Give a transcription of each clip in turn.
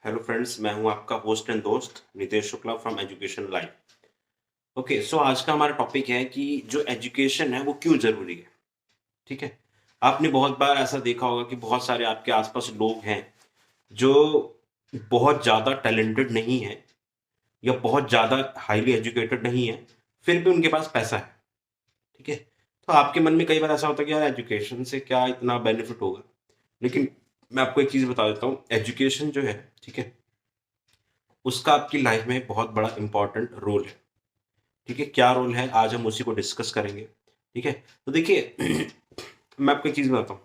Hello friends, मैं हूं आपका होस्ट एंड दोस्त Nitesh Shukla from education live. Okay, so आज का हमारा टॉपिक है कि जो एजुकेशन है वो क्यों ज़रूरी है। ठीक है। आपने बहुत बार ऐसा देखा होगा कि बहुत सारे आपके आसपास लोग हैं जो बहुत ज़्यादा टैलेंटेड नहीं है या बहुत ज़्यादा हाईली एजुकेटेड नहीं है, फिर भी उनके पास पैसा है। ठीक है। तो आपके मन में कई बार ऐसा होता है कि यार एजुकेशन से क्या इतना बेनिफिट होगा। लेकिन मैं आपको एक चीज़ बता देता हूँ, एजुकेशन जो है, ठीक है, उसका आपकी लाइफ में बहुत बड़ा इंपॉर्टेंट रोल है। ठीक है, क्या रोल है आज हम उसी को डिस्कस करेंगे। ठीक है। तो देखिए मैं आपको एक चीज बताता हूँ।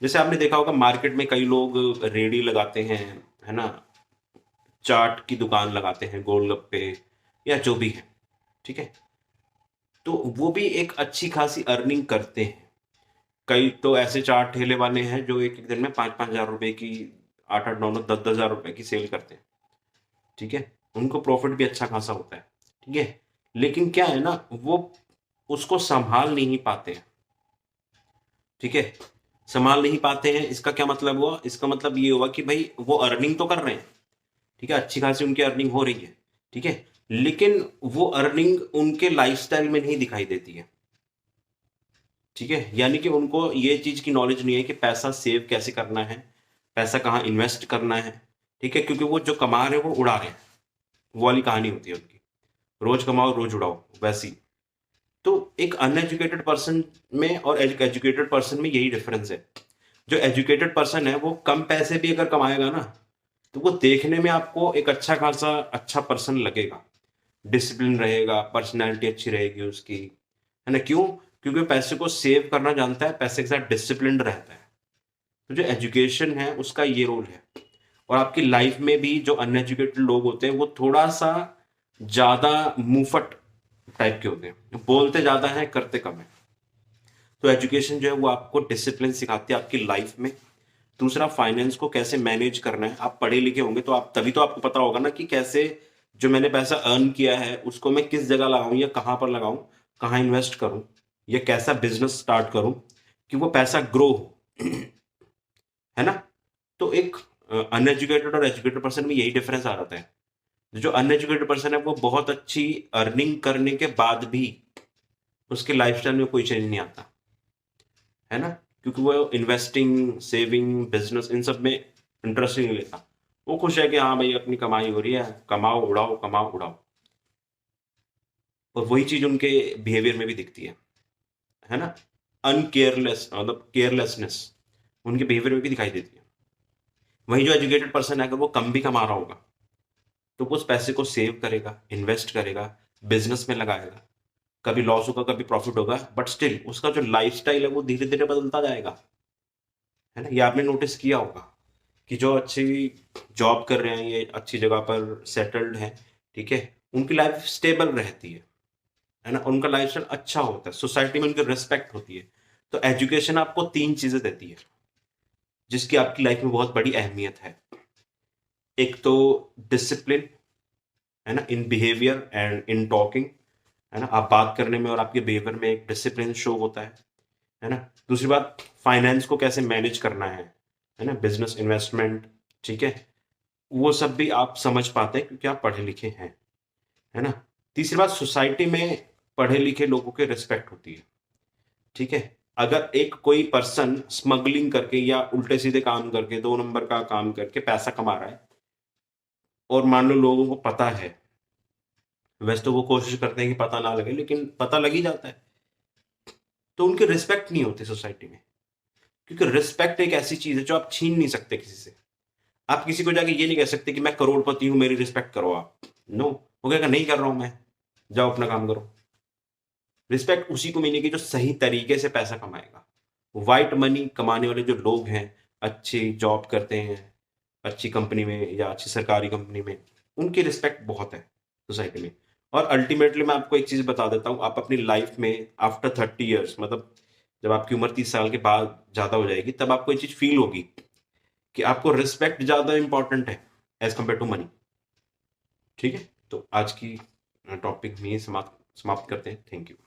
जैसे आपने देखा होगा मार्केट में कई लोग रेडी लगाते हैं, है ना, चाट की दुकान लगाते हैं, गोलगप्पे या जो भी है। ठीक है। तो वो भी एक अच्छी खासी अर्निंग करते हैं। कई तो ऐसे चाट ठेले वाले हैं जो एक एक दिन में 5-5 हजार रुपए की, 8-8, 9-9, 10-10 हजार रुपए की सेल करते हैं। ठीक है। उनको प्रॉफिट भी अच्छा खासा होता है। ठीक है। लेकिन क्या है ना, वो उसको संभाल नहीं पाते हैं। ठीक है। संभाल नहीं पाते हैं, इसका क्या मतलब हुआ? इसका मतलब ये हुआ कि भाई वो अर्निंग तो कर रहे हैं। ठीक है, अच्छी खासी उनकी अर्निंग हो रही है। ठीक है। लेकिन वो अर्निंग उनके लाइफस्टाइल में नहीं दिखाई देती है। ठीक है, यानी कि उनको ये चीज की नॉलेज नहीं है कि पैसा सेव कैसे करना है, पैसा कहाँ इन्वेस्ट करना है। ठीक है, क्योंकि वो जो कमा रहे हैं वो उड़ा रहे हैं। वो वाली कहानी होती है उनकी, रोज कमाओ रोज उड़ाओ वैसी। तो एक अनएजुकेटेड पर्सन में और एजुकेटेड पर्सन में यही डिफरेंस है। जो एजुकेटेड पर्सन है वो कम पैसे भी अगर कमाएगा ना, तो वो देखने में आपको एक अच्छा खासा अच्छा पर्सन लगेगा। डिसिप्लिन रहेगा, पर्सनैलिटी अच्छी रहेगी उसकी, है ना। क्यों? क्योंकि वो पैसे को सेव करना जानता है, पैसे के साथ डिसिप्लिन रहता है। तो जो एजुकेशन है उसका ये रोल है। और आपकी लाइफ में भी जो अनएजुकेटेड लोग होते हैं वो थोड़ा सा ज्यादा मुंहफट टाइप के होते हैं, बोलते ज्यादा हैं करते कम है। तो एजुकेशन जो है वो आपको डिसिप्लिन सिखाती है आपकी लाइफ में। दूसरा, फाइनेंस को कैसे मैनेज करना है। आप पढ़े लिखे होंगे तो आप तभी तो आपको पता होगा ना कि कैसे जो मैंने पैसा अर्न किया है उसको मैं किस जगह लगाऊं या कहां पर लगाऊं, कहां इन्वेस्ट करूं, या कैसा बिजनेस स्टार्ट करूं कि वो पैसा ग्रो हो। है ना। तो एक अनएजुकेटेड और एजुकेटेड पर्सन में यही डिफरेंस आ जाता है। जो अनएजुकेटेड पर्सन है वो बहुत अच्छी अर्निंग करने के बाद भी उसके लाइफस्टाइल में कोई चेंज नहीं आता, है ना। क्योंकि वो इन्वेस्टिंग, सेविंग, बिजनेस इन सब में इंटरेस्ट ही नहीं लेता। वो खुश है कि हाँ भाई अपनी कमाई हो रही है, कमाओ उड़ाओ, कमाओ उड़ाओ। और वही चीज उनके बिहेवियर में भी दिखती है ना। अनकेयरलेस, मतलब केयरलेसनेस उनके बिहेवियर में भी दिखाई देती है। वही जो एजुकेटेड पर्सन है अगर वो कम भी कमा रहा होगा तो वो उस पैसे को सेव करेगा, इन्वेस्ट करेगा, बिजनेस में लगाएगा। कभी लॉस होगा, कभी प्रॉफिट होगा, बट स्टिल उसका जो लाइफस्टाइल है वो धीरे धीरे बदलता जाएगा। है ना। ये आपने नोटिस किया होगा कि जो अच्छी जॉब कर रहे हैं, ये अच्छी जगह पर सेटल्ड हैं, ठीक है, उनकी लाइफ स्टेबल रहती है ना, उनका लाइफस्टाइल अच्छा होता है, सोसाइटी में उनकी रिस्पेक्ट होती है। तो एजुकेशन आपको तीन चीजें देती है जिसकी आपकी लाइफ में बहुत बड़ी अहमियत है। एक तो डिसिप्लिन, है ना, in behaviour and in talking. है ना, आप बात करने में और आपके बिहेवियर में एक डिसिप्लिन शो होता है ना। दूसरी बात, फाइनेंस को कैसे मैनेज करना है ना, बिजनेस, इन्वेस्टमेंट, ठीक है, वो सब भी आप समझ पाते हैं क्योंकि आप पढ़े लिखे हैं, है ना। तीसरी बात, सोसाइटी में पढ़े लिखे लोगों की रिस्पेक्ट होती है। ठीक है। अगर एक कोई पर्सन स्मगलिंग करके या उल्टे सीधे काम करके, 2 नंबर का काम करके पैसा कमा रहा है और मान लो लोगों को पता है, वैसे तो वो कोशिश करते हैं कि पता ना लगे लेकिन पता लग ही जाता है, तो उनकी रिस्पेक्ट नहीं होती सोसाइटी में। क्योंकि रिस्पेक्ट एक ऐसी चीज है जो आप छीन नहीं सकते किसी से। आप किसी को जाके ये नहीं कह सकते कि मैं करोड़पति हूं, मेरी रिस्पेक्ट करो आप। नो, वो कहेगा नहीं कर रहा हूं मैं, जाओ अपना काम करो। रिस्पेक्ट उसी को मिलेगी जो सही तरीके से पैसा कमाएगा। वाइट मनी कमाने वाले जो लोग हैं, अच्छी जॉब करते हैं, अच्छी कंपनी में या अच्छी सरकारी कंपनी में, उनकी रिस्पेक्ट बहुत है सोसाइटी में। और अल्टीमेटली मैं आपको एक चीज बता देता हूँ, आप अपनी लाइफ में आफ्टर 30 ईयर्स, मतलब जब आपकी उम्र 30 साल के बाद ज्यादा हो जाएगी, तब आपको ये चीज फील होगी कि आपको रिस्पेक्ट ज्यादा इंपॉर्टेंट है एज कम्पेयर टू मनी। ठीक है। तो आज की टॉपिक में समाप्त समाप्त करते हैं। Thank you.